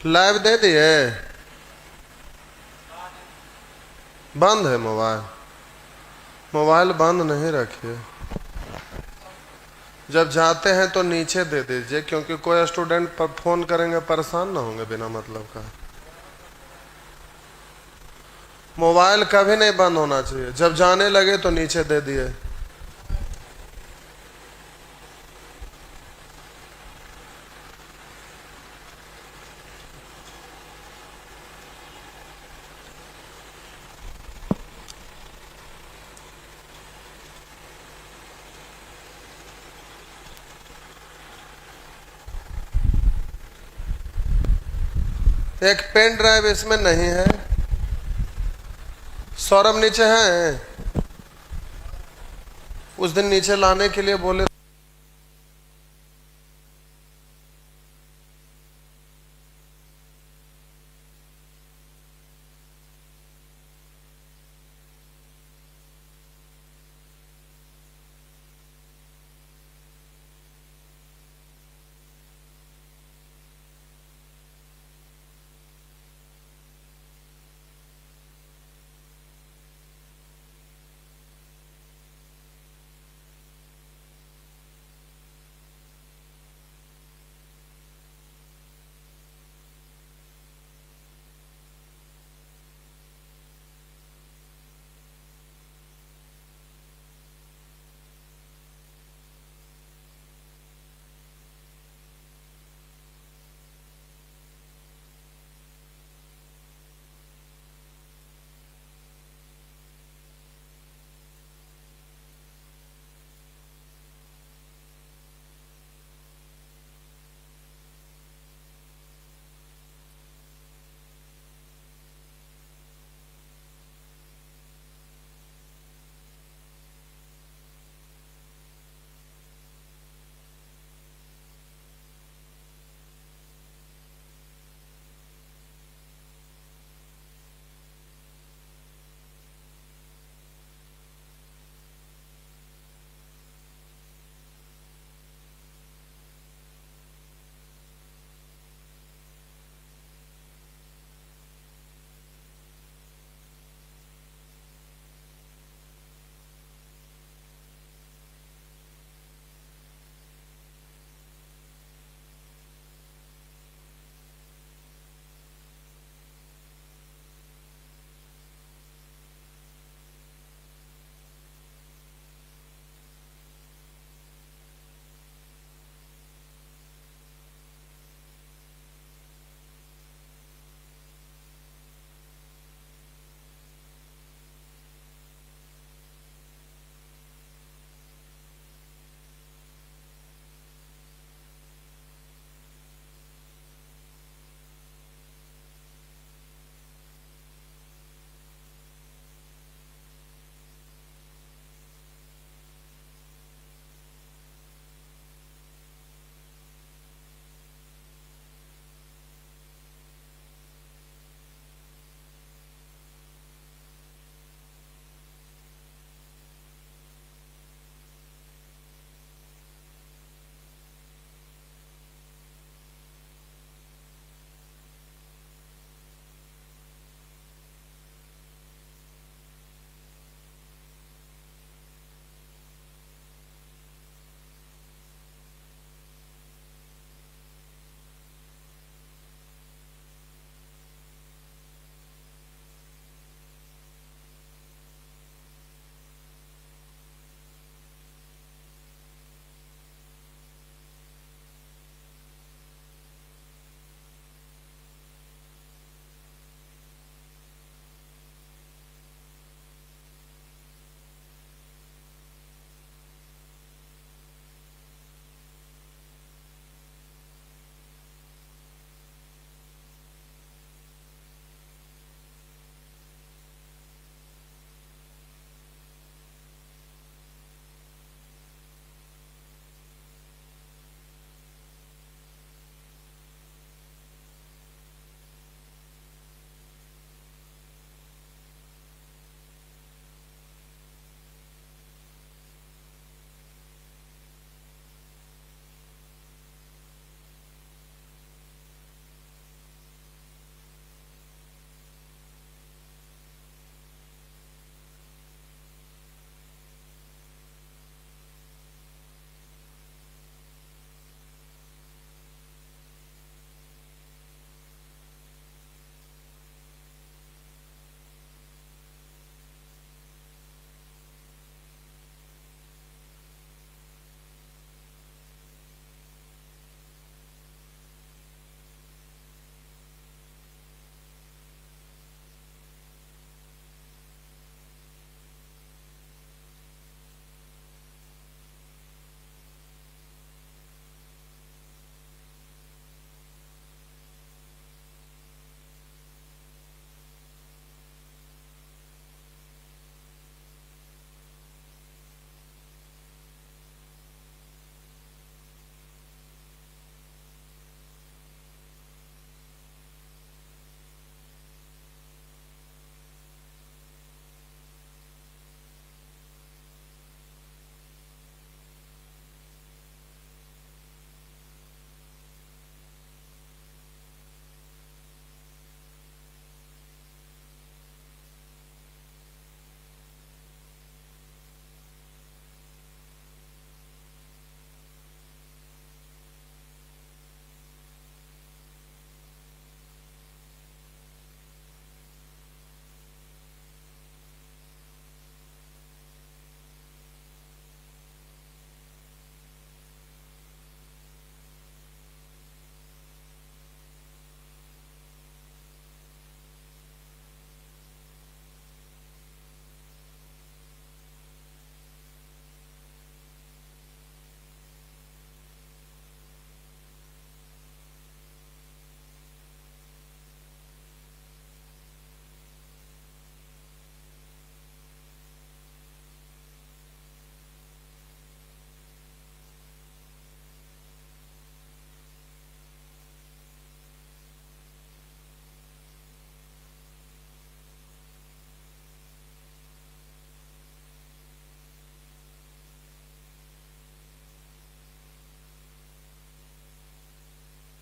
Live दे दिए। बंद है मोबाइल। मोबाइल बंद नहीं रखिए। जब जाते हैं तो नीचे दे दीजिए, क्योंकि कोई स्टूडेंट पर फोन करेंगे परेशान ना होंगे बिना मतलब का। मोबाइल कभी नहीं बंद होना चाहिए, जब जाने लगे तो नीचे दे दिए। एक पेन ड्राइव इसमें नहीं है। सौरभ नीचे है, उस दिन नीचे लाने के लिए बोले।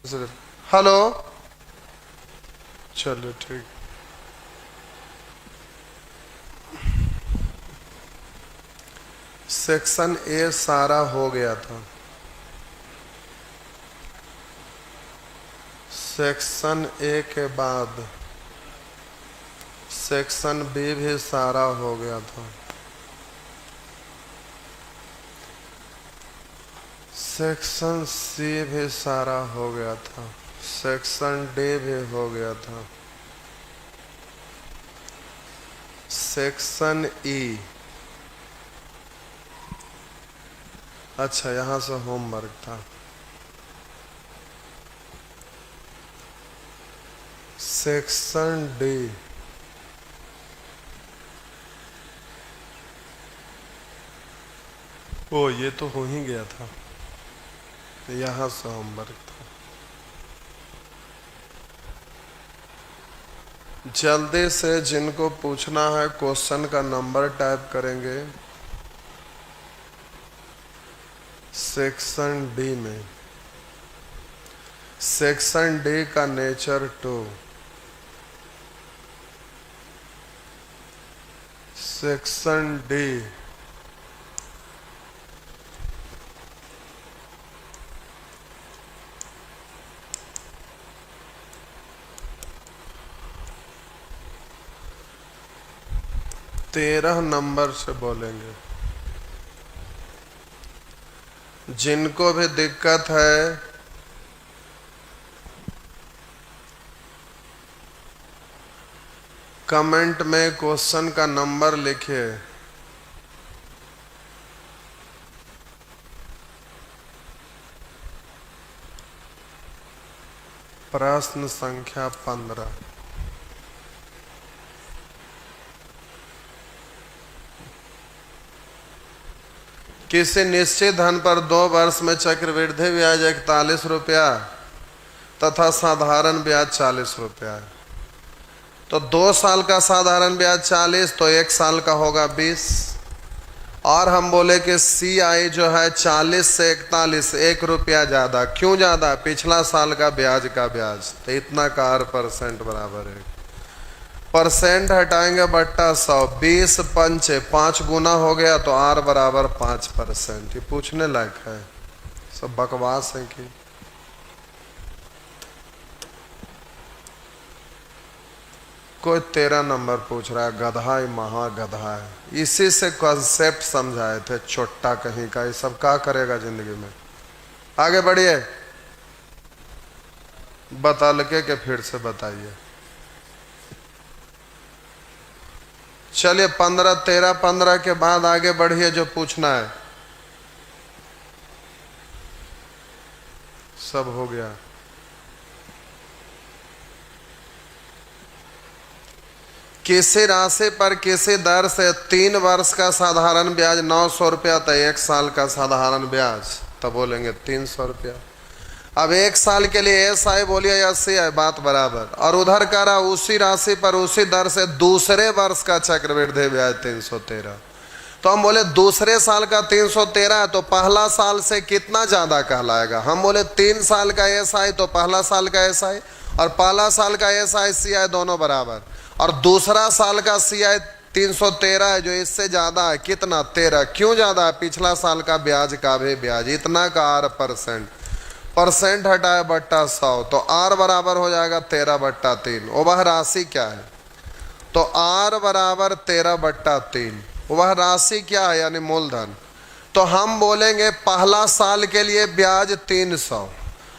हेलो, चलो ठीक। सेक्शन ए सारा हो गया था। सेक्शन ए के बाद सेक्शन बी भी सारा हो गया था। सेक्शन सी भी सारा हो गया था। सेक्शन डी भी हो गया था। सेक्शन ई, अच्छा यहां से होमवर्क था। सेक्शन डी, ओ ये तो हो ही गया था, यहां से होमवर्क था। जल्दी से जिनको पूछना है क्वेश्चन का नंबर टाइप करेंगे। सेक्शन डी में, सेक्शन डी का नेचर 2, सेक्शन डी तेरह नंबर से बोलेंगे। जिनको भी दिक्कत है कमेंट में क्वेश्चन का नंबर लिखिए। प्रश्न संख्या 15। किसी निश्चित धन पर 2 वर्ष में चक्रवृद्धि ब्याज 41 रुपया तथा साधारण ब्याज 40 रुपया है। तो 2 साल का साधारण ब्याज 40, तो 1 साल का होगा 20। और हम बोले कि CI जो है 40 से 41 1 रुपया ज़्यादा। क्यों ज़्यादा? पिछला साल का ब्याज तो इतना का R% बराबर है। परसेंट हटाएंगे बट्टा 100, 20 पंचे 5 गुना हो गया, तो R बराबर 5%। ये पूछने लायक है, सब बकवास है कि। कोई 13 नंबर पूछ रहा है, गधा ही महागधा है। इसी से कॉन्सेप्ट समझाए थे, छोटा कहीं का। ये सब क्या करेगा जिंदगी में। आगे बढ़िए, बता के फिर से बताइए। चलिए 15, 13, 15 के बाद आगे बढ़िए, जो पूछना है। सब हो गया। किसी राशि पर किसी दर से 3 वर्ष का साधारण ब्याज 900 रुपया, तो 1 साल का साधारण ब्याज तो बोलेंगे 300 रुपया। अब 1 साल के लिए SI बोलिए या CI, बात बराबर। और उधर करा उसी राशि पर उसी दर से दूसरे वर्ष का चक्रवृद्धि ब्याज 313। तो हम बोले दूसरे साल का 313 है, तो पहला साल से कितना ज्यादा कहलाएगा। हम बोले 3 साल का SI, तो पहला साल का SI, और पहला साल का SI CI दोनों बराबर। और दूसरा साल का CI 313 है, जो इससे ज्यादा है। कितना? 13। क्यों ज्यादा है? पिछला साल का ब्याज का भी ब्याज इतना का R%। परसेंट हटाए बट्टा 100, तो R बराबर हो जाएगा 13/3। वह राशि क्या है? तो R बराबर 13/3। वह राशि क्या है? यानी मूलधन। तो हम बोलेंगे पहला साल के लिए ब्याज 300,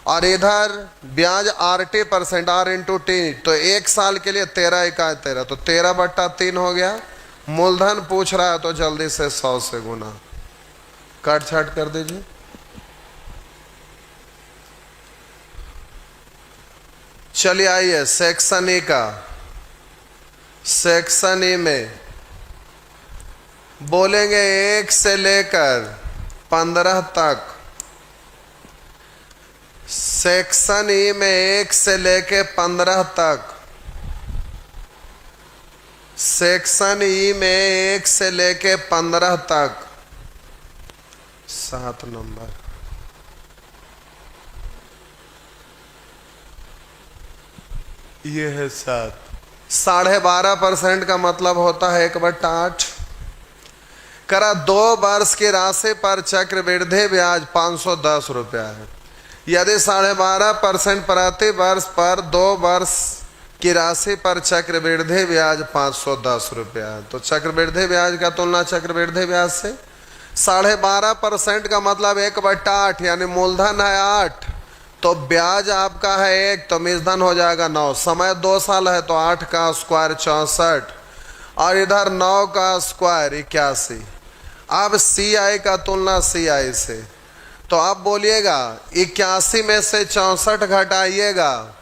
और इधर ब्याज RT%, R इंटू T। तो 1 साल के लिए 13 इकाई 13, तो 13/3 हो गया। मूलधन पूछ रहा है, तो जल्दी से 100 से गुना, काट छाट कर दीजिए। चलिए आइए सेक्शन E का। सेक्शन E में बोलेंगे 1 से लेकर 15 तक। सेक्शन E में 1 से लेकर 15 तक। सेक्शन E में 1 से लेकर 15 तक 7 नंबर। ये है 7। 12.5% का मतलब होता है 1/8। करा 2 वर्ष की राशि पर चक्रवृद्धि ब्याज 510 रुपया है। यदि 12.5% प्रति वर्ष पर 2 वर्ष की राशि पर चक्रवृद्धि ब्याज 510 रुपया है, तो चक्रवृद्धि ब्याज का तुलना चक्रवृद्धि ब्याज से 12.5% का मतलब 1/8 यानी मूलधन है 8, तो ब्याज आपका है 1, तो मूलधन हो जाएगा 9। समय 2 साल है तो 8 का स्क्वायर 64 और इधर 9 का स्क्वायर 81। अब CI का तुलना CI से, तो आप बोलिएगा 81 में से 64 घटाइएगा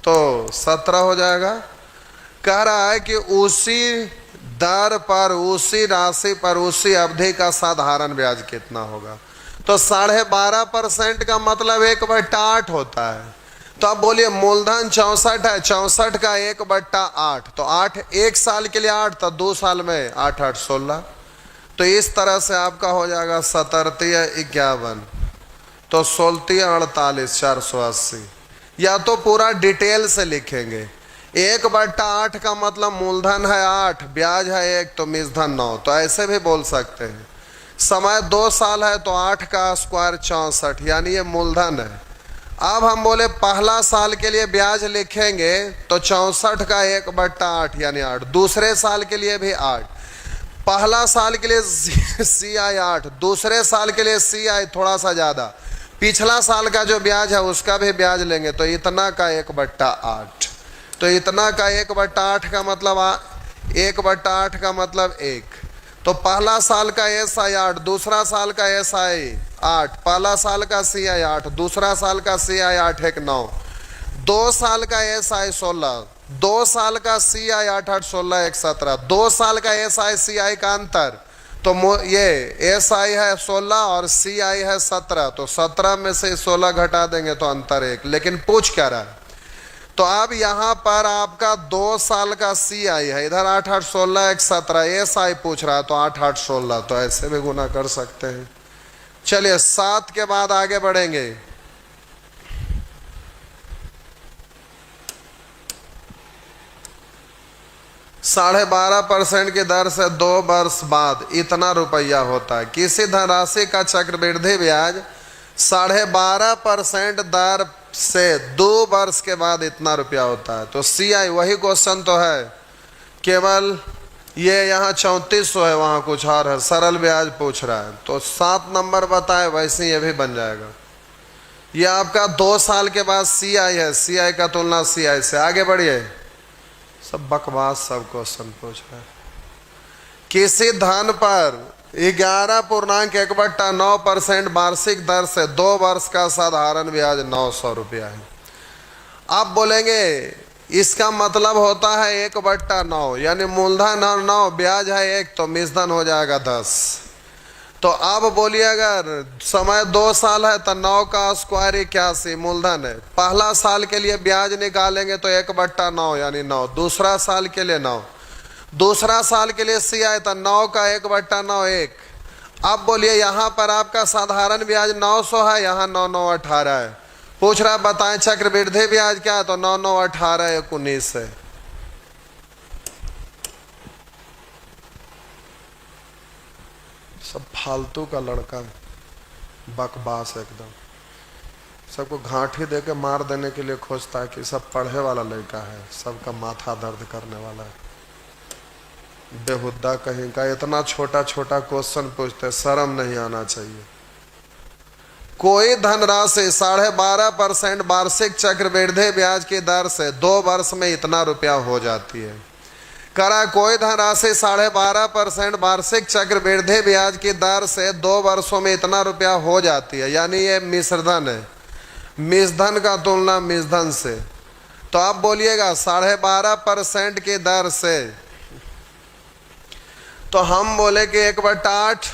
तो 17 हो जाएगा। कह रहा है कि उसी दर पर, उसी राशि पर, उसी अवधि का साधारण ब्याज कितना होगा, तो 12.5% का मतलब 1/8 होता है। तो आप बोलिए मूलधन 64 है, 64 का 1/8, तो 8 1 साल के लिए 8, तो 2 साल में 8 8 16। तो इस तरह से आपका हो जाएगा 17 51, तो 16 48 480। या तो पूरा डिटेल से लिखेंगे, 1/8 का मतलब मूलधन है 8, ब्याज है 1, तो मूलधन 9, तो ऐसे भी बोल सकते हैं। समय 2 साल है तो 8 का स्क्वायर 64 यानी ये मूलधन है। अब हम बोले पहला साल के लिए ब्याज लिखेंगे तो 64 का 1/8 यानी 8, दूसरे साल के लिए भी 8, पहला साल के लिए CI 8, दूसरे साल के लिए CI थोड़ा सा ज़्यादा, पिछला साल का जो ब्याज है उसका भी ब्याज लेंगे तो इतना का 1/8, तो इतना का 1/8 का मतलब 1/8 का मतलब 1, तो पहला साल का SI 8, दूसरा साल का SI 8, पहला साल का CI 8, दूसरा साल का CI 8 1 9, 2 साल का SI 16, 2 साल का CI 8 8 16 1 17, 2 साल का SI CI का अंतर, तो ये SI है 16 और CI है 17, तो 17 में से 16 घटा देंगे तो अंतर 1। लेकिन पूछ क्या रहा है, तो अब यहाँ पर आपका 2 साल का CI है, इधर 8 8 16 1 17, SI पूछ रहा है तो 8 8 16, तो ऐसे भी गुना कर सकते हैं। चलिए 7 के बाद आगे बढ़ेंगे। साढ़े 12% की दर से 2 वर्ष बाद इतना रुपया होता है। किसी धनराशि का चक्रवृद्धि ब्याज 12.5% दर से 2 वर्ष के बाद इतना रुपया होता है। तो CI वही क्वेश्चन तो है, केवल ये यहाँ 3400 है, वहाँ कुछ और है, सरल ब्याज पूछ रहा है। तो 7 नंबर बताए वैसे ये भी बन जाएगा। ये आपका 2 साल के बाद CI है, CI का तुलना CI से। आगे बढ़िए, सब बकवास सब क्वेश्चन पूछ रहा है। किसी धन पर 11.1/9% वार्षिक दर से 2 वर्ष का साधारण ब्याज 900 रुपया है। आप बोलेंगे इसका मतलब होता है 1/9 यानी मूलधन और 9, ब्याज है 1, तो मूलधन हो जाएगा 10। तो अब बोलिए अगर समय 2 साल है तो 9 का स्क्वायर 81 मूलधन है। पहला साल के लिए ब्याज निकालेंगे तो 1/9 यानी 9, दूसरा साल के लिए 9, दूसरा साल के लिए CI तो 9 का 1/9 1। अब बोलिए यहाँ पर आपका साधारण ब्याज 900 है, यहाँ 9 9 18 है। पूछ रहा है बताएं चक्रवृद्धि ब्याज क्या है, तो 9 9 18 19 है। सब फालतू का लड़का, बकवास एकदम, सबको घाटी दे के मार देने के लिए खोजता है कि सब पढ़े वाला लड़का है, सबका माथा दर्द करने वाला है। बेहुद्दा कहीं का इतना छोटा छोटा क्वेश्चन पूछते, शर्म नहीं आना चाहिए। कोई धनराशि 12.5% वार्षिक चक्रवृद्धि ब्याज की दर से 2 वर्ष में इतना रुपया हो जाती है। करा कोई धनराशि 12.5% वार्षिक चक्रवृद्धि ब्याज की दर से 2 वर्षों में इतना रुपया हो जाती है, यानी ये मिश्रधन है, मिश्रधन का तुलना मिश्रधन से। तो आप बोलिएगा 12.5% की दर से, तो हम बोले कि 1/8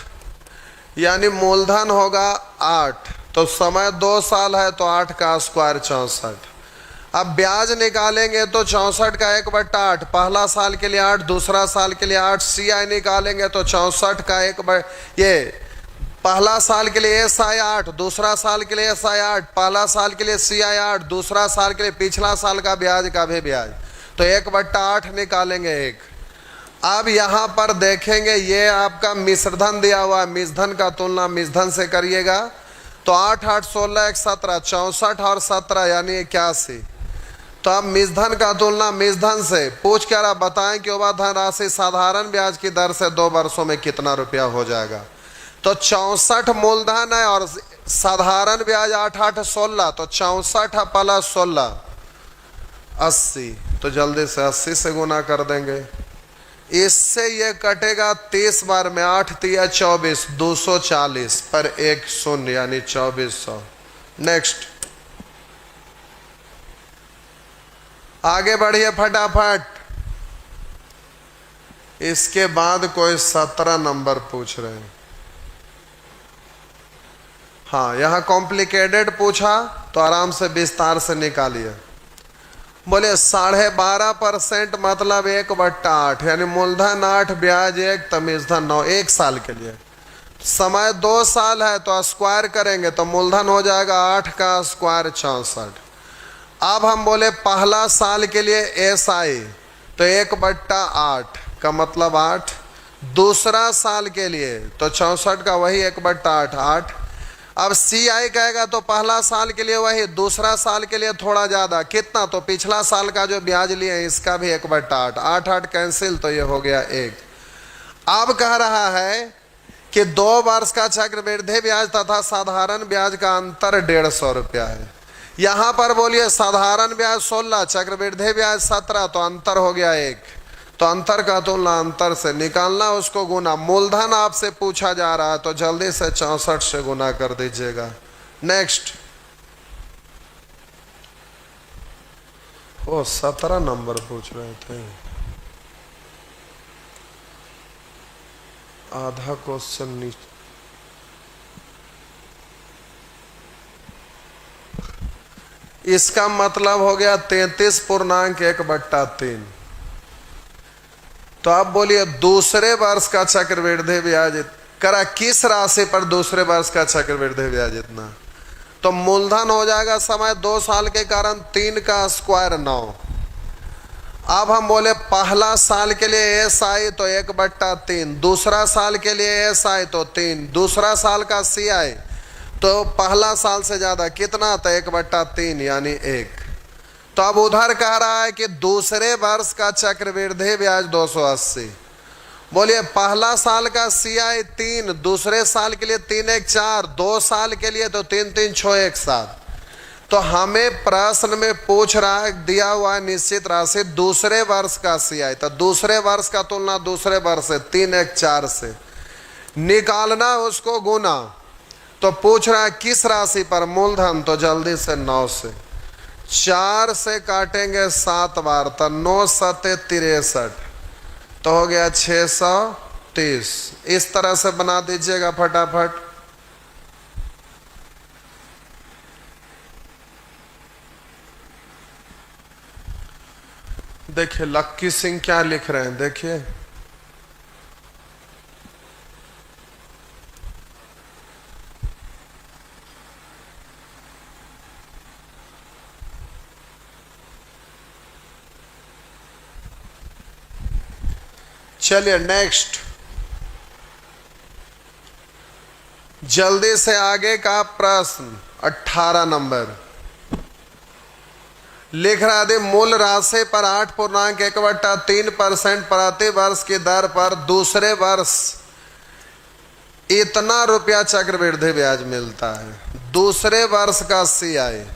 यानी मूलधन होगा 8, तो समय 2 साल है तो 8 का स्क्वायर 64। अब ब्याज निकालेंगे तो 64 का 1/8, पहला साल के लिए 8, दूसरा साल के लिए 8, CI निकालेंगे तो 64 का ये पहला साल के लिए SI 8, दूसरा साल के लिए SI 8, पहला साल के लिए CI 8, दूसरा साल के लिए पिछला साल का ब्याज का भी ब्याज, तो 1/8 निकालेंगे एक। अब यहाँ पर देखेंगे ये आपका मिश्रधन दिया हुआ है, मिश्रधन का तुलना मिश्रधन से करिएगा तो 8 8 16 1 17, 64 और 17 यानी 81। तो अब मिश्रधन का तुलना मिश्रधन से पूछ क्या रहा, बताएं कि धन राशि साधारण ब्याज की दर से 2 वर्षों में कितना रुपया हो जाएगा। तो 64 मूलधन है और साधारण ब्याज 8 8 16, तो 64 प्लस 16 80, तो जल्दी से 80 से गुना कर देंगे। इससे ये कटेगा 30 बार में, 8 तिया 24, 240 पर 1 शून्य यानी 2400। नेक्स्ट आगे बढ़िए फटाफट। इसके बाद कोई 17 नंबर पूछ रहे हैं। हाँ, यहां कॉम्प्लिकेटेड पूछा तो आराम से विस्तार से निकालिए। बोले 12.5% मतलब 1/8 यानी मूलधन 8, ब्याज 1, तमीजधन 9, 1 साल के लिए। समय 2 साल है तो स्क्वायर करेंगे तो मूलधन हो जाएगा 8 का स्क्वायर 64। अब हम बोले पहला साल के लिए SI तो 1/8 का मतलब 8, दूसरा साल के लिए तो 64 का वही 1/8 8। अब CI कहेगा तो पहला साल के लिए वही, दूसरा साल के लिए थोड़ा ज्यादा, कितना, तो पिछला साल का जो ब्याज लिए इसका भी 1/8, 8 8 कैंसिल तो ये हो गया 1। अब कह रहा है कि 2 वर्ष का चक्रवृद्धि ब्याज तथा साधारण ब्याज का अंतर 150 रुपया है। यहां पर बोलिए साधारण ब्याज 16, चक्रवृद्धि ब्याज 17, तो अंतर हो गया 1। तो अंतर का तुलना अंतर से निकालना, उसको गुना। मूलधन आपसे पूछा जा रहा है तो जल्दी से 64 से गुना कर दीजिएगा। नेक्स्ट, ओ 17 नंबर पूछ रहे थे, आधा क्वेश्चन नीचे। इसका मतलब हो गया 33.1/3। तो आप बोलिए दूसरे वर्ष का चक्रवृद्धि ब्याज करा किस राशि पर दूसरे वर्ष का चक्रवृद्धि ब्याज इतना, तो मूलधन हो जाएगा समय 2 साल के कारण 3 का स्क्वायर 9। अब हम बोले पहला साल के लिए SI तो 1/3, दूसरा साल के लिए SI तो 3, दूसरा साल का CI तो पहला साल से ज्यादा कितना था 1/3 यानी 1। तो अब उधर कह रहा है कि दूसरे वर्ष का चक्रवृद्धि ब्याज 280। बोलिए पहला साल का CI 3, दूसरे साल के लिए 3 1 4, 2 साल के लिए तो 3 3 6 1 7। तो हमें प्रश्न में पूछ रहा है, दिया हुआ है निश्चित राशि दूसरे वर्ष का CI, तो दूसरे वर्ष का तुलना दूसरे वर्ष से 3 1 4 से निकालना, उसको गुना। तो पूछ रहा है किस राशि पर, मूलधन, तो जल्दी से 9 से 4 से काटेंगे 7 बार तो 9 7 63, तो हो गया 630। इस तरह से बना दीजिएगा फटाफट। देखिए लक्की सिंह क्या लिख रहे हैं, देखिए चलिए नेक्स्ट, जल्दी से आगे का प्रश्न 18 नंबर लिख रहा है, मूल राशि पर 8.1/3% प्रति वर्ष की दर पर दूसरे वर्ष इतना रुपया चक्रवृद्धि ब्याज मिलता है, दूसरे वर्ष का CI।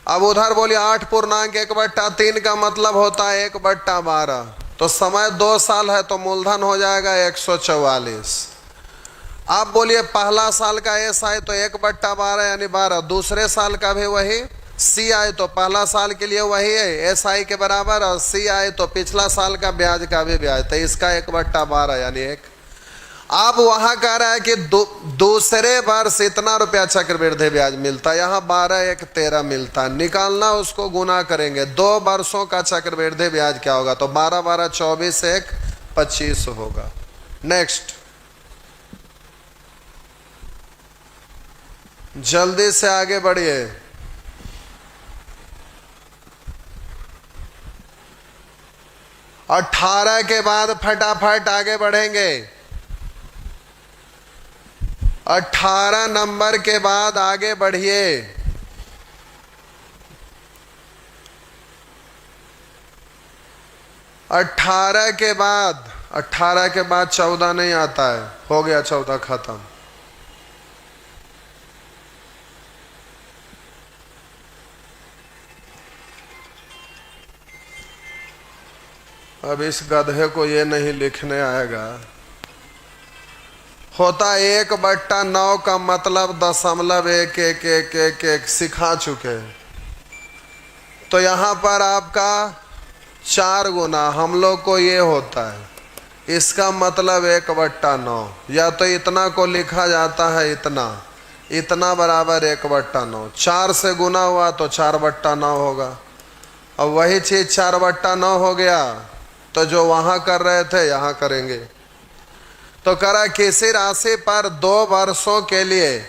अब उधर बोलिए 8.1/3 का मतलब होता है 1/12, तो समय 2 साल है तो मूलधन हो जाएगा 144। आप बोलिए पहला साल का SI तो 1/12 यानी 12, दूसरे साल का भी वही, CI तो पहला साल के लिए वही है SI के बराबर, और CI तो पिछला साल का ब्याज का भी ब्याज, तो इसका 1/12 यानी 1। आप वहां कह रहा है कि दूसरे वर्ष इतना रुपया चक्रवृद्धि ब्याज मिलता है, यहाँ 12 1 13 मिलता है, निकालना, उसको गुना करेंगे। 2 वर्षों का चक्रवृद्धि ब्याज क्या होगा, तो 12 12 24 1 25 होगा। नेक्स्ट, जल्दी से आगे बढ़िए। 18 के बाद फटाफट आगे बढ़ेंगे। 18 नंबर के बाद आगे बढ़िए। 18 के बाद 14 नहीं आता है, हो गया 14 खत्म। अब इस गधे को ये नहीं लिखने आएगा। होता 1/9 का मतलब 0.1111 सिखा चुके। तो यहां पर आपका 4 गुना हम लोग को ये होता है, इसका मतलब 1/9। या तो इतना को लिखा जाता है इतना बराबर 1/9। 4 से गुना हुआ तो 4/9 होगा। अब वही चीज 4/9 हो गया तो जो वहां कर रहे थे यहां करेंगे। तो करा किसी राशि पर 2 वर्षों के लिए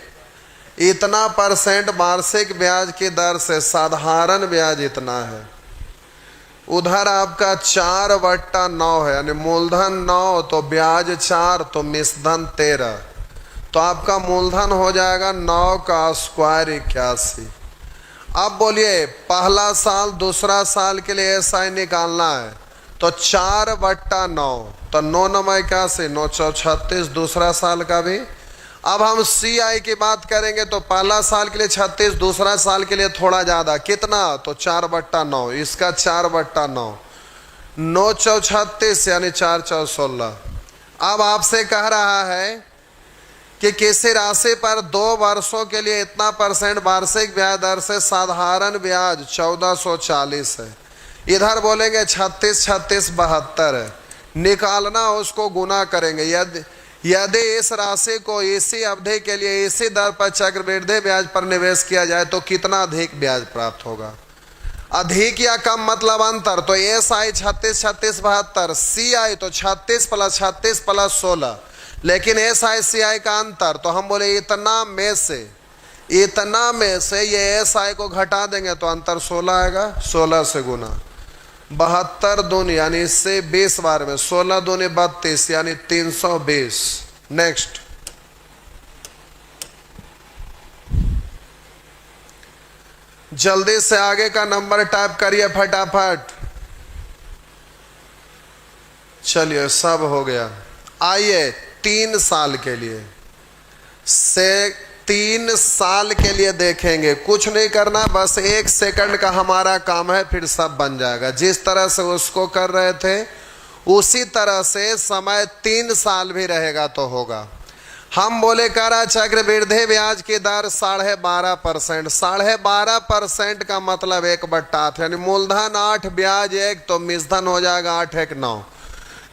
इतना % वार्षिक ब्याज की दर से साधारण ब्याज इतना है। उधर आपका 4/9 है, यानी मूलधन 9 तो ब्याज 4 तो मिश्रधन 13। तो आपका मूलधन हो जाएगा 9 का स्क्वायर 81। अब बोलिए पहला साल दूसरा साल के लिए SI निकालना है तो 4/9 तो 9 9 81 9 4 36 दूसरा साल का भी। अब हम CI की बात करेंगे तो पहला साल के लिए 36, दूसरा साल के लिए थोड़ा ज्यादा, कितना तो 4/9, इसका 4/9 9 4 36 यानी 4 4 16। अब आपसे कह रहा है कि किसी राशि पर 2 वर्षों के लिए इतना % वार्षिक ब्याज दर से साधारण ब्याज 1440 है। इधर बोलेंगे 36 36 72 है, निकालना उसको गुना करेंगे। यदि इस राशि को इसी अवधि के लिए इसी दर पर चक्रवृद्धि ब्याज पर निवेश किया जाए तो कितना अधिक ब्याज प्राप्त होगा। अधिक या कम मतलब अंतर। तो SI 36 36 72, CI तो 36 + 36 + 16, लेकिन SI CI का अंतर। तो हम बोले इतना में से ये SI को घटा देंगे तो अंतर 16 आएगा। 16 से गुना 72 दूनी यानी इससे 20 बार में 16 दूनी 32 यानी 320। नेक्स्ट जल्दी से आगे का नंबर टाइप करिए फटाफट। चलिए सब हो गया। आइए 3 साल के लिए 3 साल के लिए देखेंगे। कुछ नहीं करना, बस 1 सेकंड का हमारा काम है, फिर सब बन जाएगा। जिस तरह से उसको कर रहे थे उसी तरह से समय 3 साल भी रहेगा तो होगा। हम बोले करा चक्रवृद्धि ब्याज की दर 12.5%। 12.5% का मतलब 1/8, यानी मूलधन 8 ब्याज 1 तो मिश्रधन हो जाएगा 8 1 9।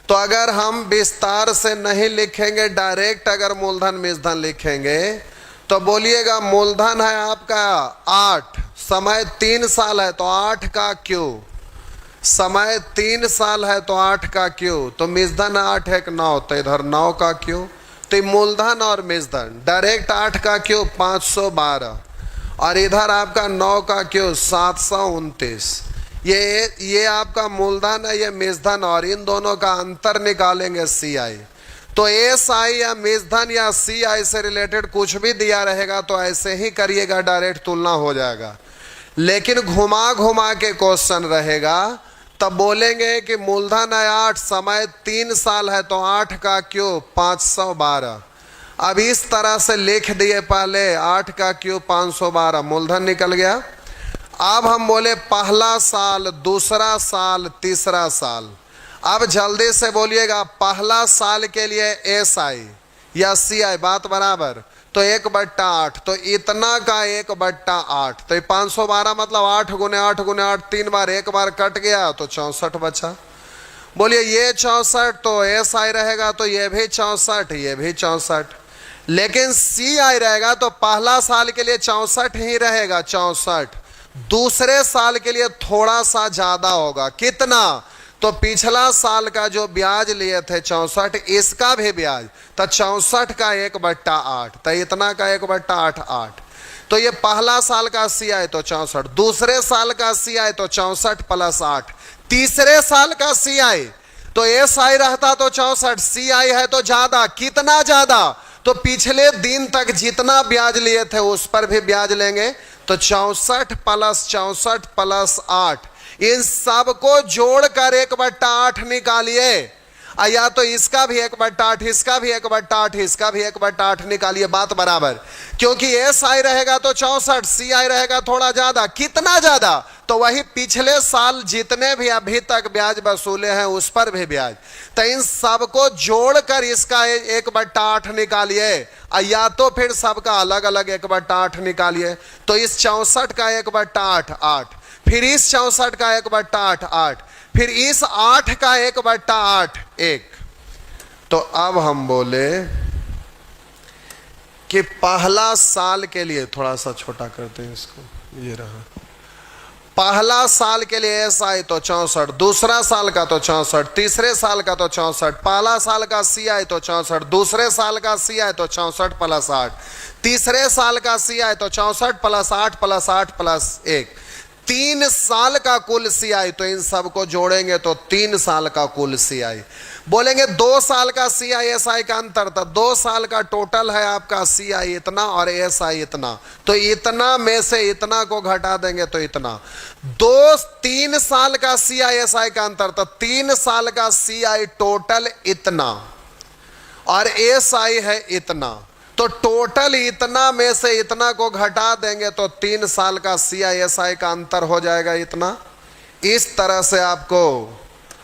तो अगर हम विस्तार से नहीं लिखेंगे, डायरेक्ट अगर मूलधन मिश्रधन लिखेंगे तो बोलिएगा मूलधन है आपका 8, समय 3 साल है तो 8 का क्यू, समय 3 साल है तो 8 का क्यू, तो मिश्रधन 8 1 9 तो इधर 9 का क्यू। तो मूलधन और मिश्रधन डायरेक्ट 8 का क्यू 512 और इधर आपका 9 का क्यू 729। ये आपका मूलधन है, ये मिश्रधन, और इन दोनों का अंतर निकालेंगे CI। तो SI या मिश्रधन या CI से रिलेटेड कुछ भी दिया रहेगा तो ऐसे ही करिएगा, डायरेक्ट तुलना हो जाएगा। लेकिन घुमा घुमा के क्वेश्चन रहेगा तब बोलेंगे कि मूलधन है 8, समय 3 साल है तो 8 का क्यूब 512। अब इस तरह से लिख दिए, पहले 8 का क्यूब 512, मूलधन निकल गया। अब हम बोले पहला साल, दूसरा साल, तीसरा साल। अब जल्दी से बोलिएगा पहला साल के लिए SI या CI बात बराबर, तो 1/8, तो इतना का 1/8, तो 512 मतलब 8 गुने 8 गुने 8, 3 बार, एक बार कट गया तो 64 बचा। बोलिए ये 64 तो SI रहेगा तो ये भी 64, ये भी 64, लेकिन CI रहेगा तो पहला साल के लिए 64 ही रहेगा, 64। दूसरे साल के लिए थोड़ा सा ज्यादा होगा, कितना, तो पिछला साल का जो ब्याज लिए थे 64, इसका भी ब्याज, तो 64 का 1/8, तो इतना का 1/8 8। तो ये पहला साल का 80 आए तो 64, दूसरे साल का 80 आए तो 64 प्लस 8, तीसरे साल का 80 आए तो SI रहता तो 64, CI है तो ज्यादा, कितना ज्यादा, तो पिछले दिन तक जितना ब्याज लिए थे उस पर भी ब्याज लेंगे। तो 64 प्लस 64 प्लस 8, इन सबको जोड़कर 1/8 निकालिए, या तो इसका भी 1/8, इसका भी 1/8, इसका भी 1/8 निकालिए, बात बराबर। क्योंकि SI रहेगा तो 64, CI रहेगा थोड़ा ज्यादा, कितना ज्यादा, तो वही पिछले साल जितने भी अभी तक ब्याज वसूले हैं उस पर भी ब्याज। तो इन सबको जोड़कर इसका 1/8 निकालिए, या तो फिर सबका अलग अलग 1/8 निकालिए। तो इस 64 का 1/8 8, फिर इस 64 का 1/8 8, फिर इस 8 का 1/8 1। तो अब हम बोले कि पहला साल के लिए, थोड़ा सा छोटा करते हैं इसको, ये रहा, पहला साल के लिए SI तो 64, दूसरा साल का तो 64, तीसरे साल का तो 64, पहला साल का CI तो 64, दूसरे साल का CI तो 64 प्लस 8, तीसरे साल का CI तो 64 प्लस 8 प्लस 8 प्लस 1, 3 साल का कुल CI। तो इन सबको जोड़ेंगे तो 3 साल का कुल CI। बोलेंगे 2 साल का CI SI का अंतर, था 2 साल का टोटल है आपका CI इतना और SI इतना, तो इतना में से इतना को घटा देंगे तो इतना। 3 साल का CI SI का अंतर, तो 3 साल का CI टोटल इतना और SI है इतना, तो टोटल इतना में से इतना को घटा देंगे तो 3 साल का CI SI का अंतर हो जाएगा इतना। इस तरह से आपको,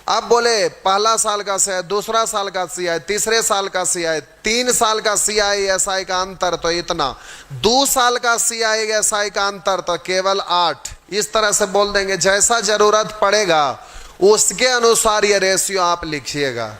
अब बोले पहला साल का CI, दूसरा साल का CI, तीसरे साल का CI, 3 साल का CI SI का अंतर तो इतना, 2 साल का CI SI का अंतर तो केवल 8। इस तरह से बोल देंगे, जैसा जरूरत पड़ेगा उसके अनुसार ये रेशियो आप लिखिएगा।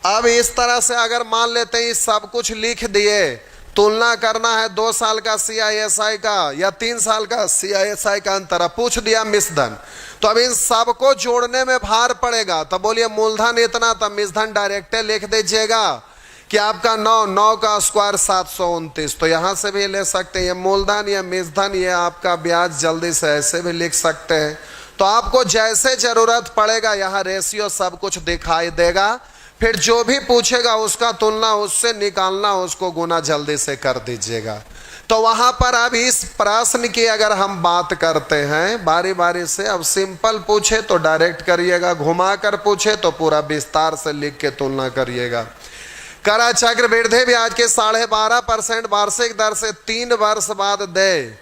अब इस तरह से अगर मान लेते हैं सब कुछ लिख दिए, तुलना करना है 2 साल का CI SI का या 3 साल का CI SI का अंतर, पूछ दिया मिश्रधन, तो अब इन सबको जोड़ने में भार पड़ेगा। तो बोलिए मूलधन इतना, तो मिश्रधन डायरेक्ट लिख दीजिएगा कि आपका 9 का स्क्वायर 729। तो यहां से भी ले सकते हैं, ये मूलधन, ये मिश्रधन, ये आपका ब्याज, जल्दी से ऐसे भी लिख सकते हैं। तो आपको जैसे जरूरत पड़ेगा यहाँ रेशियो सब कुछ दिखाई देगा, फिर जो भी पूछेगा उसका तुलना उससे निकालना, उसको गुना जल्दी से कर दीजिएगा। तो वहां पर अब इस प्रश्न की अगर हम बात करते हैं बारी बारी से, अब सिंपल पूछे तो डायरेक्ट करिएगा, घुमा कर पूछे तो पूरा विस्तार से लिख के तुलना करिएगा। करा चक्रवृद्धि ब्याज के 12.5% वार्षिक दर से 3 वर्ष बाद दे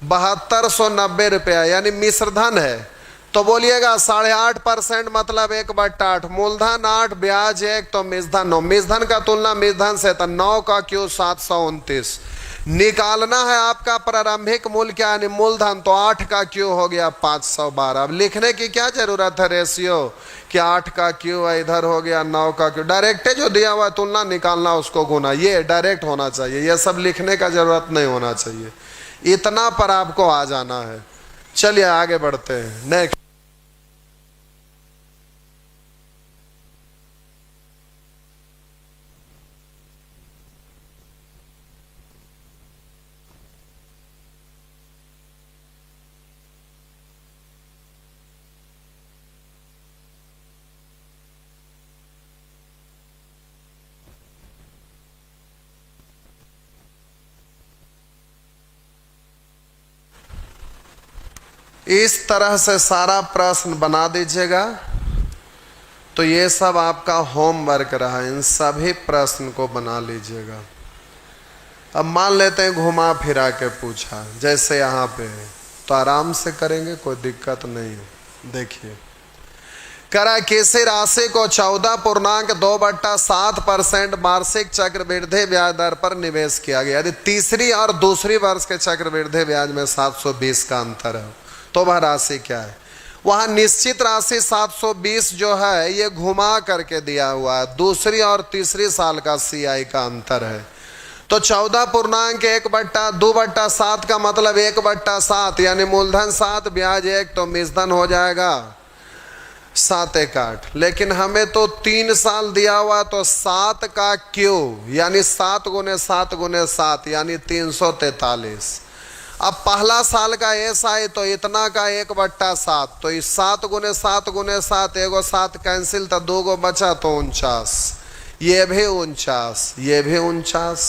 7290 रुपया, यानी मिश्रधन है। तो बोलिएगा 8.5% मतलब 1/8, मूलधन 8, ब्याज 1, तो मिश्रधन 9। मिश्रधन का तुलना मिश्रधन से, तो 9 का क्यू 729। निकालना है आपका प्रारंभिक मूल्य क्या, यानी मूलधन, तो 8 का क्यू हो गया 512। अब लिखने की क्या जरूरत है रेशियो कि 8 का क्यू इधर हो गया 9 का क्यू, डायरेक्ट जो दिया हुआ तुलना निकालना उसको गुना, ये डायरेक्ट होना चाहिए, ये सब लिखने का जरूरत नहीं होना चाहिए, इतना पर आपको आ जाना है। चलिए आगे बढ़ते हैं नेक्स्ट। इस तरह से सारा प्रश्न बना दीजिएगा। तो ये सब आपका होमवर्क रहा, इन सभी प्रश्न को बना लीजिएगा। अब मान लेते हैं घुमा फिरा के पूछा, जैसे यहाँ पे, तो आराम से करेंगे, कोई दिक्कत नहीं है। देखिए, करा किसी राशि को 14.2/7% वार्षिक चक्रवृद्धि ब्याज दर पर निवेश किया गया, यदि तीसरी और दूसरी वर्ष के चक्रवृद्धि ब्याज में 720 का अंतर है, तो वह राशि क्या है। वहां निश्चित राशि 720 जो है ये घुमा करके दिया हुआ है, दूसरी और तीसरी साल का CI का अंतर है। तो 14.1/2/7 का मतलब 1/7, यानी मूलधन 7, ब्याज 1, तो मिश्रधन हो जाएगा 7 एक 8, लेकिन हमें तो 3 साल दिया हुआ, तो 7 का क्यूब यानी 7 गुने 7 गुने 7 यानी 343। अब पहला साल का ऐसा है तो इतना का 1/7, तो इस 7 गुने 7 गुने 7, एगो 7 कैंसिल तो 2 गो बचा तो 49, ये भी 49, ये भी 49।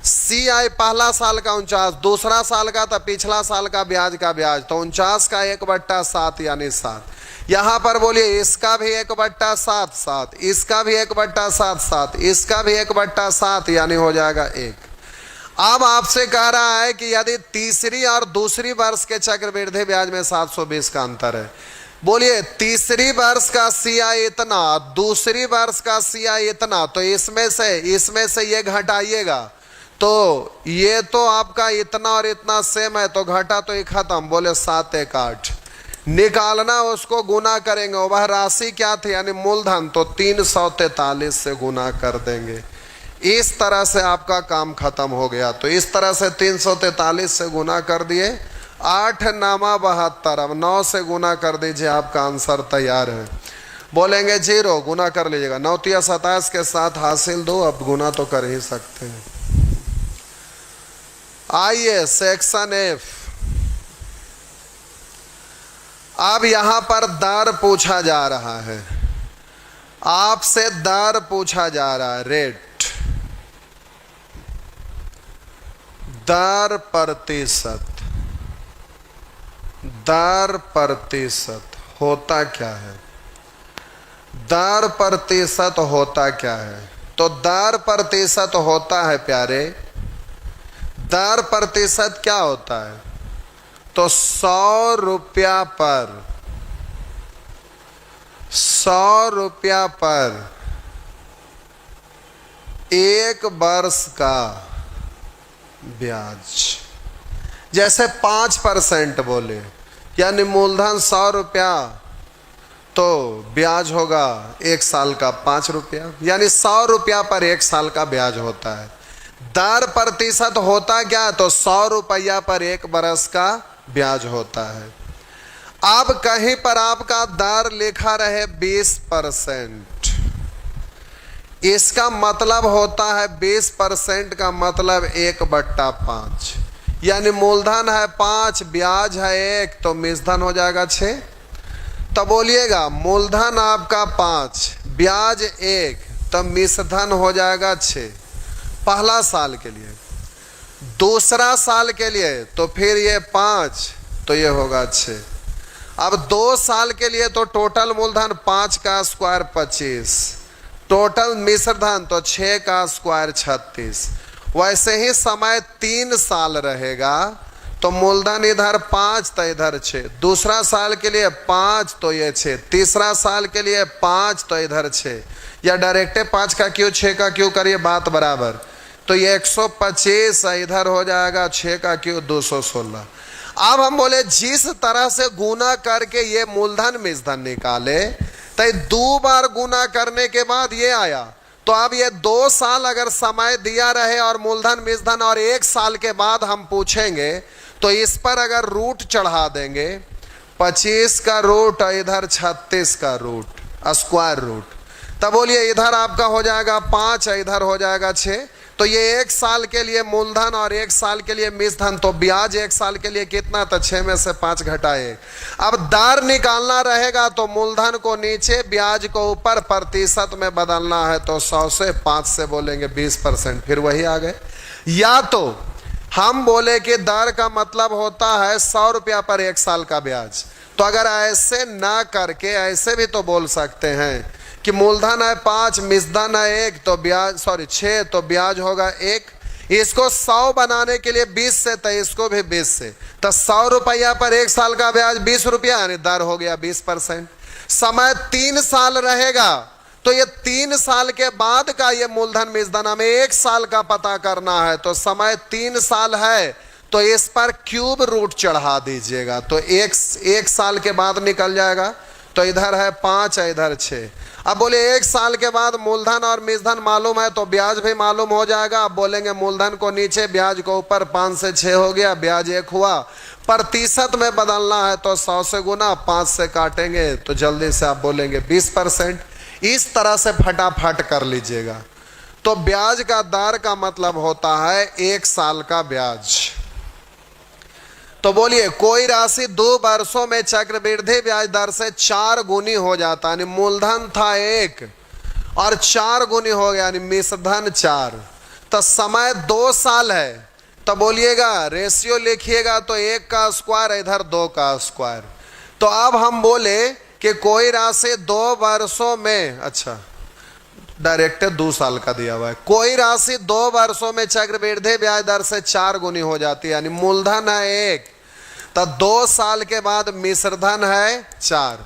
सी आई पहला साल का 49, दूसरा साल का तो पिछला साल का ब्याज तो 49 का 1/7 यानी 7। यहां पर बोलिए इसका भी 1/7 7, इसका भी 1/7 7, इसका भी 1/7 यानी हो जाएगा 1। अब आपसे कह रहा है कि यदि तीसरी और दूसरी वर्ष के चक्रवृद्धि ब्याज में 720 का अंतर है, बोलिए तीसरी वर्ष का सीआई इतना, दूसरी वर्ष का सीआई इतना, तो इसमें से ये घटाइएगा, तो ये तो आपका इतना और इतना सेम है, तो घटा तो ये खत्म। बोले 7 एक 8 निकालना, उसको गुना करेंगे, वह राशि क्या थी यानी मूलधन, तो 343 से गुना कर देंगे। इस तरह से आपका काम खत्म हो गया। तो इस तरह से 343 से गुना कर दिए, 8 नामा 72, अब 9 से गुना कर दीजिए, आपका आंसर तैयार है। बोलेंगे 0, गुना कर लीजिएगा, 9 तिया 27 के साथ हासिल 2, अब गुना तो कर ही सकते हैं। आइए सेक्शन एफ। अब यहां पर दर पूछा जा रहा है, आपसे दर पूछा जा रहा है, रेट, दर प्रतिशत। दर प्रतिशत होता क्या है? दर प्रतिशत होता क्या है? तो दर प्रतिशत होता है प्यारे, दर प्रतिशत क्या होता है? तो 100 रुपया पर, 100 रुपया पर 1 वर्ष का ब्याज। जैसे 5% बोले, यानी मूलधन 100 रुपया, तो ब्याज होगा 1 साल का 5 रुपया, यानी 100 रुपया पर 1 साल का ब्याज होता है। दर प्रतिशत होता क्या? तो 100 रुपया पर 1 बरस का ब्याज होता है। अब कहीं पर आपका दर लिखा रहे 20%, इसका मतलब होता है 20% का मतलब 1/5, यानी मूलधन है 5, ब्याज है 1, तो मिश्रधन हो जाएगा 6। तो बोलिएगा मूलधन आपका 5, ब्याज 1, तो मिश्रधन हो जाएगा 6 पहला साल के लिए। दूसरा साल के लिए तो फिर ये 5, तो ये होगा 6। अब 2 साल के लिए तो टोटल मूलधन 5 का स्क्वायर 25, टोटल मिश्रधन तो 6 का स्क्वायर 36। वैसे ही समय 3 साल रहेगा, तो मूलधन इधर 5 तो इधर 6, दूसरा साल के लिए 5 तो ये 6, तीसरा साल के लिए 5 तो इधर 6, या डायरेक्टे 5 का क्यों 6 का क्यों करिए बात बराबर, तो ये 125 इधर हो जाएगा, 6 का क्यों 216। अब हम बोले जिस तरह से गुना करके ये मूलधन मिश्रधन निकाले, तो 2 बार गुना करने के बाद ये आया, तो अब ये 2 साल अगर समय दिया रहे और मूलधन मिश्रधन, और 1 साल के बाद हम पूछेंगे, तो इस पर अगर रूट चढ़ा देंगे, 25 का रूट और इधर 36 का रूट, स्क्वायर रूट, तब बोलिए इधर आपका हो जाएगा 5, इधर हो जाएगा 6। तो ये 1 साल के लिए मूलधन और 1 साल के लिए मिश्रधन, तो ब्याज 1 साल के लिए कितना? तो 6 में से 5 घटाए। अब दर निकालना रहेगा, तो मूलधन को नीचे, ब्याज को ऊपर, प्रतिशत में बदलना है, तो 100 से 5 से बोलेंगे 20%, फिर वही आ गए। या तो हम बोले कि दर का मतलब होता है 100 रुपया पर 1 साल का ब्याज, तो अगर ऐसे ना करके ऐसे भी तो बोल सकते हैं कि मूलधन है 5, मिश्रधन है 1, तो ब्याज 6, तो ब्याज होगा 1। इसको 100 बनाने के लिए 20 से, तो इसको भी 20 से, तो 100 रुपया पर 1 साल का ब्याज 20 रुपया, यानी दर हो गया 20%। समय 3 साल रहेगा, तो ये 3 साल के बाद का ये मूलधन मिश्रधन हमें 1 साल का पता करना है, तो समय 3 साल है, तो इस पर क्यूब रूट चढ़ा दीजिएगा, तो 1 साल के बाद निकल जाएगा। तो इधर है 5, इधर 6। अब बोले 1 साल के बाद मूलधन और मिश्रधन मालूम है, तो ब्याज भी मालूम हो जाएगा। अब बोलेंगे मूलधन को नीचे, ब्याज को ऊपर, 5 से 6 हो गया, ब्याज 1 हुआ, प्रतिशत में बदलना है तो 100 से गुना, 5 से काटेंगे तो जल्दी से आप बोलेंगे 20%। इस तरह से फटाफट कर लीजिएगा। तो ब्याज का दर का मतलब होता है 1 साल का ब्याज। तो बोलिए कोई राशि 2 वर्षों में चक्रवृद्धि ब्याज दर से 4 गुनी हो जाता है, यानी मूलधन था 1 और 4 गुनी हो गया, यानी मिश्रधन 4। तो समय 2 साल है, तो बोलिएगा रेशियो लिखिएगा तो 1 का स्क्वायर इधर 2 का स्क्वायर। तो अब हम बोले कि कोई राशि 2 वर्षों में, अच्छा डायरेक्ट 2 साल का दिया हुआ है, कोई राशि 2 वर्षों में चक्रवृद्धि ब्याज दर से 4 गुनी हो जाती है, यानी मूलधन है 1, तो 2 साल के बाद मिश्रधन है 4।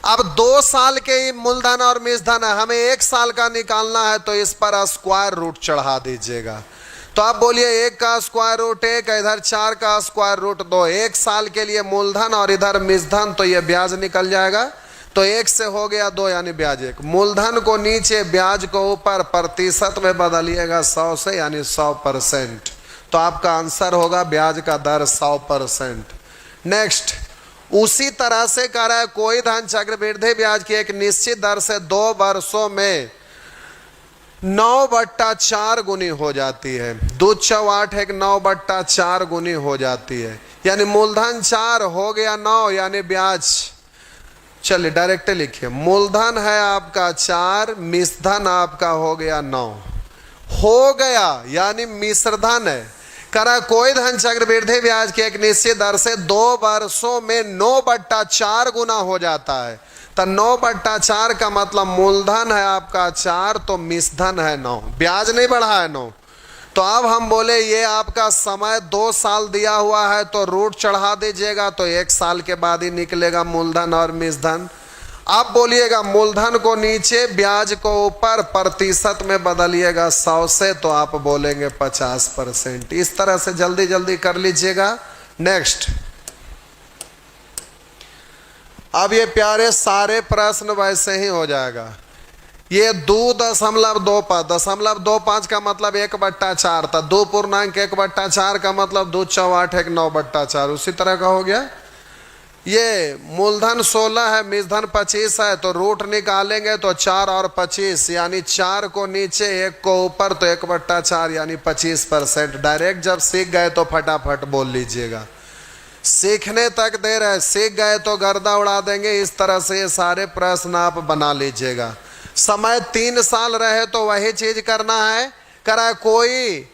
अब 2 साल के ही मूलधन और मिश्रधन है, हमें 1 साल का निकालना है, तो इस पर स्क्वायर रूट चढ़ा दीजिएगा। तो आप बोलिए 1 का स्क्वायर रूट 1, इधर 4 का स्क्वायर रूट 2, 1 साल के लिए मूलधन और इधर मिश्रधन, तो ये ब्याज निकल जाएगा। तो 1 से हो गया 2, यानी ब्याज 1। मूलधन को नीचे, ब्याज को ऊपर, प्रतिशत में बदलिएगा 100 से, यानी 100%। तो आपका आंसर होगा ब्याज का दर 100%। नेक्स्ट, उसी तरह से कह रहा है कोई धन चक्रवृद्धि ब्याज की एक निश्चित दर से 2 वर्षों में 9/4 गुनी हो जाती है। 2 × 8 एक 9/4 गुनी हो जाती है, यानी मूलधन 4 हो गया 9, यानी ब्याज, चलिए डायरेक्ट लिखिए, मूलधन है आपका 4, मिश्रधन आपका हो गया 9, हो गया यानी मिश्रधन है। करा कोई धन चक्रवृद्धि ब्याज की एक निश्चित दर से 2 वर्षों में 9/4 गुना हो जाता है। तो 9/4 का मतलब मूलधन है आपका 4, तो मिश्रधन है 9, ब्याज नहीं बढ़ा है 9। तो अब हम बोले ये आपका समय 2 साल दिया हुआ है, तो रूट चढ़ा दीजिएगा, तो 1 साल के बाद ही निकलेगा मूलधन और मिश्रधन। अब बोलिएगा मूलधन को नीचे, ब्याज को ऊपर, प्रतिशत में बदलिएगा 100 से, तो आप बोलेंगे 50%। इस तरह से जल्दी जल्दी कर लीजिएगा। नेक्स्ट, अब ये प्यारे सारे प्रश्न वैसे ही हो जाएगा। ये 2.25 का मतलब 1/4 था, 2.1/4 का मतलब 2 × 8 एक 9/4, उसी तरह का हो गया। ये मूलधन 16 है, मिश्रधन 25 है, तो रूट निकालेंगे तो 4 और 25, यानी 4 को नीचे 1 को ऊपर, तो 1/4 यानी 25%। डायरेक्ट जब सीख गए तो फटाफट बोल लीजिएगा, सीखने तक देर है, सीख गए तो गर्दा उड़ा देंगे। इस तरह से ये सारे प्रश्न आप बना लीजिएगा। समय 3 साल रहे तो वही चीज करना है। करा कोई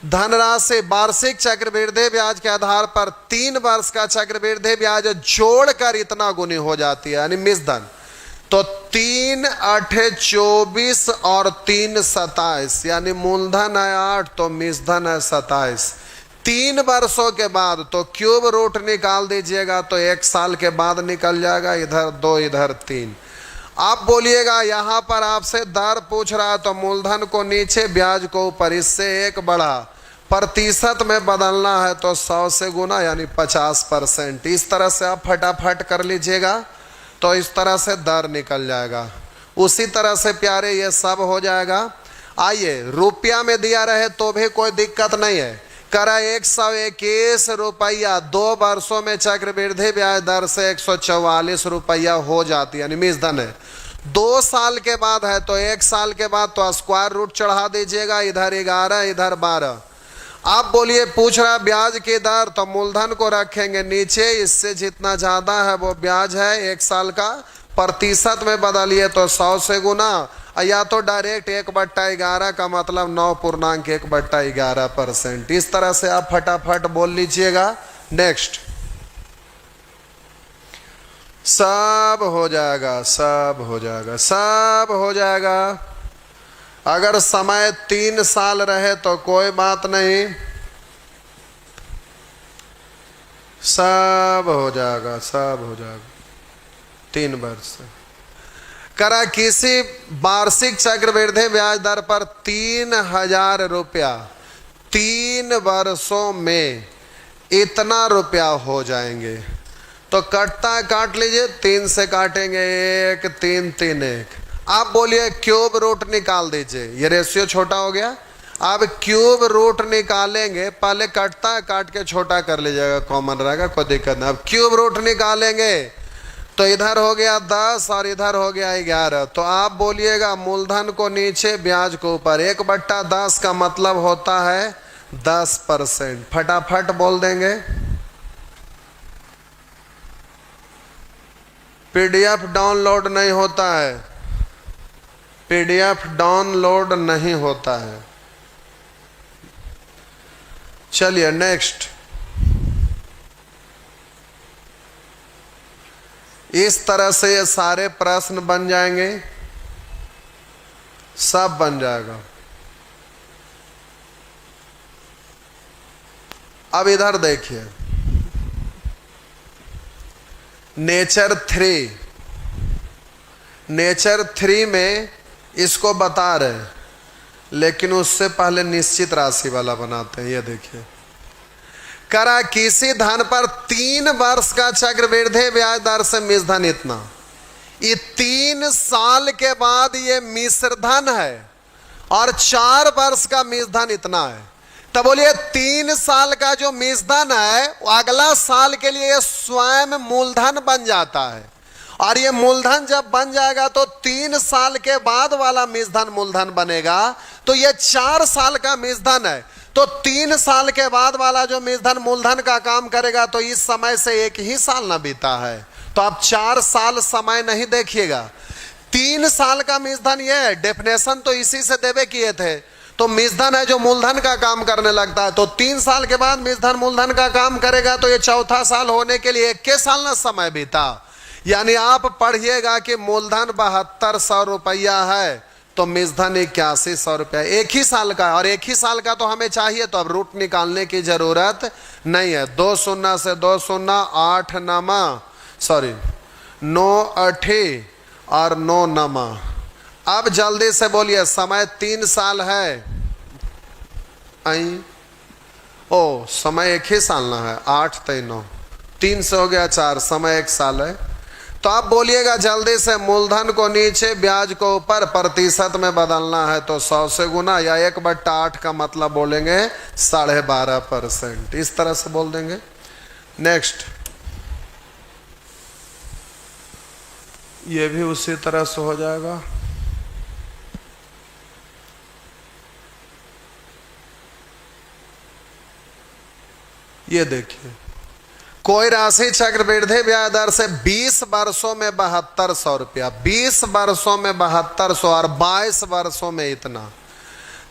धनराशि वार्षिक चक्रवृद्धि ब्याज के आधार पर 3 वर्ष का चक्रवृद्धि ब्याज जोड़कर इतना गुनी हो जाती है, यानी मिश्रधन। तो 3 8 24 और 3 27, यानी मूलधन है 8, तो मिश्रधन है 27। 3 वर्षों के बाद तो क्यूब रूट निकाल दीजिएगा, तो 1 साल के बाद निकल जाएगा, इधर 2 इधर 3। आप बोलिएगा यहाँ पर आपसे दर पूछ रहा है, तो मूलधन को नीचे, ब्याज को ऊपर, इससे 1 बढ़ा, प्रतिशत में बदलना है तो 100 से गुना, यानी 50%। इस तरह से आप फटाफट कर लीजिएगा, तो इस तरह से दर निकल जाएगा। उसी तरह से प्यारे ये सब हो जाएगा। आइए, रुपया में दिया रहे तो भी कोई दिक्कत नहीं है। करा 121 रुपया 2 वर्षों में चक्रवृद्धि ब्याज दर से 144 रुपया हो जाती है, यानी मिश्रधन है। 2 साल के बाद है, तो 1 साल के बाद तो स्क्वायर रूट चढ़ा दीजिएगा, इधर 11 इधर 12। आप बोलिए पूछ रहा ब्याज की दर, तो मूलधन को रखेंगे नीचे, इससे जितना ज्यादा है वो ब्याज है 1 साल का। प्रतिशत में बदलिए तो 100 से गुना, या तो डायरेक्ट 1/11 का मतलब 9.1/11%। इस तरह से आप फटाफट बोल लीजिएगा। नेक्स्ट, सब हो जाएगा, सब हो जाएगा, सब हो जाएगा। अगर समय 3 साल रहे तो कोई बात नहीं, सब हो जाएगा, सब हो जाएगा। 3 वर्ष करा किसी वार्षिक चक्रवृद्धि ब्याज दर पर 3000 रुपया 3 वर्षों में इतना रुपया हो जाएंगे, तो कटता है, काट लीजिए, 3 से काटेंगे 1 3 3 1। आप बोलिए क्यूब रूट निकाल दीजिए, ये रेशियो छोटा हो गया। अब क्यूब रूट निकालेंगे, पहले कटता है, काट के छोटा कर लीजिएगा, कॉमन रहेगा, कोई दिक्कत नहीं। अब क्यूब रूट निकालेंगे तो इधर हो गया 10 और इधर हो गया 11। तो आप बोलिएगा मूलधन को नीचे ब्याज को ऊपर, 1/10 का मतलब होता है 10%। फटाफट बोल देंगे। पीडीएफ डाउनलोड नहीं होता है, पीडीएफ डाउनलोड नहीं होता है। चलिए नेक्स्ट। इस तरह से ये सारे प्रश्न बन जाएंगे, सब बन जाएगा। अब इधर देखिए, नेचर 3 में इसको बता रहे, लेकिन उससे पहले निश्चित राशि वाला बनाते हैं। ये देखिए, करा किसी धन पर 3 वर्ष का चक्रवृद्धि ब्याज दर से मिश्रधन इतना। ये 3 साल के बाद ये मिश्रधन है और 4 वर्ष का मिश्रधन इतना है। तो बोलिए 3 साल का जो मिश्रधन है वो अगला साल के लिए स्वयं मूलधन बन जाता है, और ये मूलधन जब बन जाएगा तो 3 साल के बाद वाला मिश्रधन मूलधन बनेगा। तो ये 4 साल का मिश्रधन है, तो 3 साल के बाद वाला जो मिश्रधन मूलधन का काम करेगा तो इस समय से 1 ही साल ना बीता है। तो आप 4 साल समय नहीं देखिएगा, 3 साल का मिश्रधन ये है। डेफिनेशन तो इसी से देवे किए थे। तो मिश्रधन है जो मूलधन का काम करने लगता है, तो 3 साल के बाद मिश्रधन मूलधन का काम करेगा, तो ये 4था साल होने के लिए 1 साल ना समय बीता। यानी आप पढ़िएगा कि मूलधन 7200 रुपया है, तो मिश्रधन 8100 रुपया, 1 ही साल का। और 1 ही साल का तो हमें चाहिए, तो अब रूट निकालने की जरूरत नहीं है। 2 शून्य से 2 शून्य, 8 नमा, सॉरी 9 8 और 9 नमा। अब जल्दी से बोलिए, समय 3 साल है। ओ समय 1 ही साल ना है, 8 3 9, 3 से हो गया 4, समय 1 साल है। तो आप बोलिएगा जल्दी से, मूलधन को नीचे ब्याज को ऊपर प्रतिशत में बदलना है, तो 100 से गुना, या 1/8 का मतलब बोलेंगे 12.5%। इस तरह से बोल देंगे। नेक्स्ट, ये भी उसी तरह से हो जाएगा। ये देखिए, कोई राशि चक्रवृद्धि ब्याज दर से 20 वर्षों में 7200 रुपया, 20 वर्षों में 7200 और 22 वर्षों में इतना।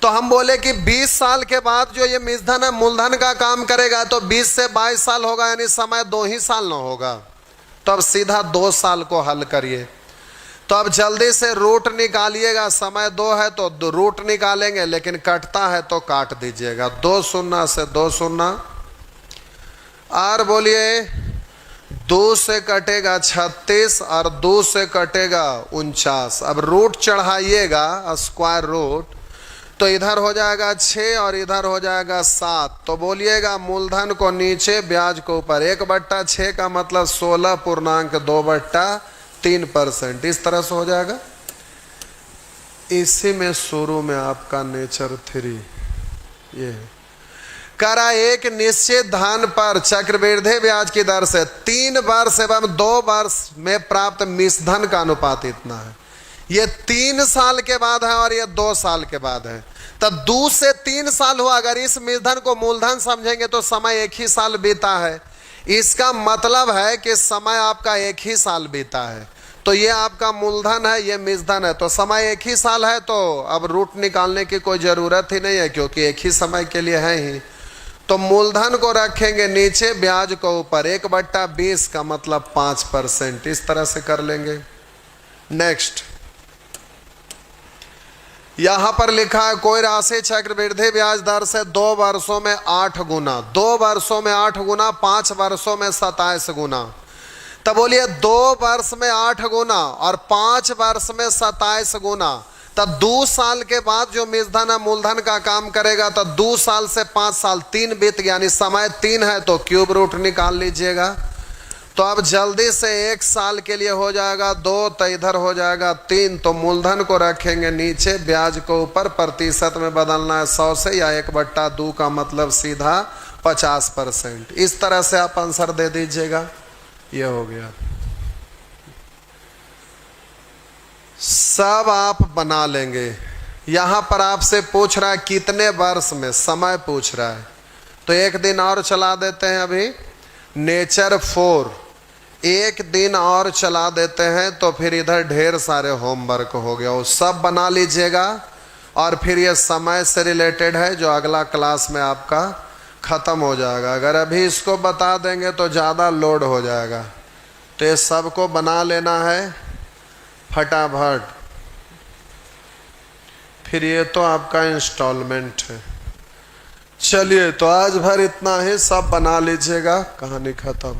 तो हम बोले कि 20 साल के बाद जो ये मिश्रधन है मूलधन का काम करेगा, तो 20 से 22 साल होगा, यानी समय 2 ही साल ना होगा। तो अब सीधा 2 साल को हल करिए। तो अब जल्दी से रूट निकालिएगा, समय 2 है तो रूट निकालेंगे, लेकिन कटता है तो काट दीजिएगा। 2 शून्य से 2 शून्य, और बोलिए 2 से कटेगा 36 और 2 से कटेगा 49। अब रूट चढ़ाइएगा, स्क्वायर रूट, तो इधर हो जाएगा 6 और इधर हो जाएगा 7। तो बोलिएगा मूलधन को नीचे ब्याज को ऊपर, 1/6 का मतलब 16.2/3%। इस तरह से हो जाएगा। इसी में शुरू में आपका नेचर 3 ये है। करा एक निश्चित धन पर चक्रवृद्धि ब्याज की दर से 3 वर्ष एवं 2 वर्ष में प्राप्त मिश्रधन का अनुपात इतना है। ये 3 साल के बाद है और ये 2 साल के बाद है। तब 2 से 3 साल हुआ। अगर इस मिश्रधन को मूलधन समझेंगे तो समय 1 ही साल बीता है। इसका मतलब है कि समय आपका 1 ही साल बीता है। तो ये आपका मूलधन है, ये मिश्रधन है, तो समय 1 ही साल है। तो अब रूट निकालने की कोई ज़रूरत ही नहीं है, क्योंकि 1 ही समय के लिए है ही। तो मूलधन को रखेंगे नीचे, ब्याज को ऊपर, 1/20 का मतलब 5%। इस तरह से कर लेंगे। नेक्स्ट, यहां पर लिखा है कोई राशि चक्रवृद्धि ब्याज दर से 2 वर्षों में 8 गुना, 2 वर्षों में 8 गुना, 5 वर्षों में 27 गुना। तब बोलिए 2 वर्ष में 8 गुना और 5 वर्ष में 27 गुना। तब 2 साल के बाद जो मिश्रधन है मूलधन का काम करेगा, तो 2 साल से 5 साल, 3 बीत गया, यानी समय 3 है, तो क्यूब रूट निकाल लीजिएगा। तो अब जल्दी से 1 साल के लिए हो जाएगा 2, तो इधर हो जाएगा 3। तो मूलधन को रखेंगे नीचे, ब्याज को ऊपर, प्रतिशत में बदलना है 100 से, या 1/2 का मतलब सीधा 50%। इस तरह से आप आंसर दे दीजिएगा। ये हो गया। सब आप बना लेंगे। यहां पर आपसे पूछ रहा है कितने वर्ष में, समय पूछ रहा है, तो 1 दिन और चला देते हैं। अभी नेचर 4 1 दिन और चला देते हैं, तो फिर इधर ढेर सारे होमवर्क हो गया, वो सब बना लीजिएगा। और फिर ये समय से रिलेटेड है जो अगला क्लास में आपका ख़त्म हो जाएगा। अगर अभी इसको बता देंगे तो ज़्यादा लोड हो जाएगा, तो ये सबको बना लेना है फटाफट। फिर ये तो आपका इंस्टॉलमेंट है। चलिए, तो आज भर इतना ही, सब बना लीजिएगा, कहानी ख़त्म।